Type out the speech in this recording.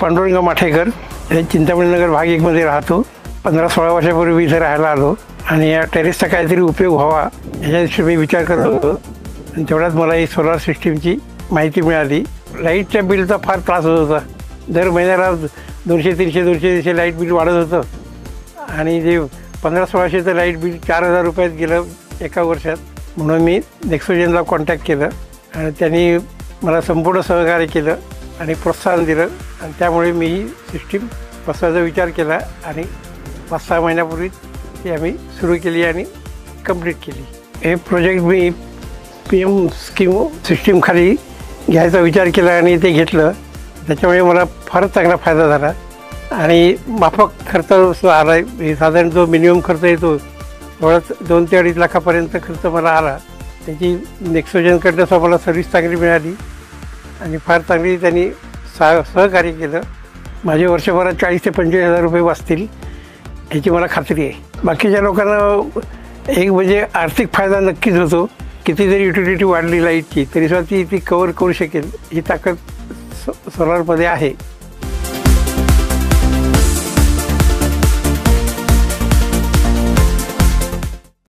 पांडुरंग माठेकर, हे चिंतामणीनगर भाग 1 मध्ये राहतो. 15-16 वर्षापूर्वी इथे राहायला आलो आणि या टेरेसचा काहीतरी उपयोग व्हावा याच्याविषयी मी विचार करत होतो. आणि तेवढ्यात मला ही सोलार सिस्टीमची माहिती मिळाली. लाईटच्या बिलचा फार त्रास होत होता. दर महिन्याला 200-300 लाईट बिल वाढत होतं आणि जे 1500-1600चं लाईट बिल 4000 रुपयात गेलं एका वर्षात. म्हणून मी नेक्सोजनला कॉन्टॅक्ट केलं आणि त्यांनी मला संपूर्ण सहकार्य केलं आणि प्रोत्साहन दिलं आणि त्यामुळे मी ही सिस्टीम बसवायचा विचार केला आणि 5-6 महिन्यापूर्वी ती आम्ही सुरू केली आणि कंप्लीट केली. हे प्रोजेक्ट मी PM स्कीम सिस्टीमखाली घ्यायचा विचार केला आणि ते घेतलं. त्याच्यामुळे मला फारच चांगला फायदा झाला आणि माफक खर्च आला आहे. साधारण जो मिनिमम खर्च येतो तेवढाच 2 ते 2.5 लाखापर्यंत खर्च मला आला. त्याची नेक्सोजनकडनं मला सर्व्हिस चांगली मिळाली आणि फार चांगली त्यांनी सहकार्य केलं. माझे वर्षभरात 40,000 ते 25,000 रुपये वाचतील याची मला खात्री आहे. बाकीच्या लोकांना एक म्हणजे आर्थिक फायदा नक्कीच होतो. किती जरी युटिलिटी वाढली लाईटची तरीसुद्धा ती कव्हर करू शकेल ही ताकद सोलारमध्ये आहे.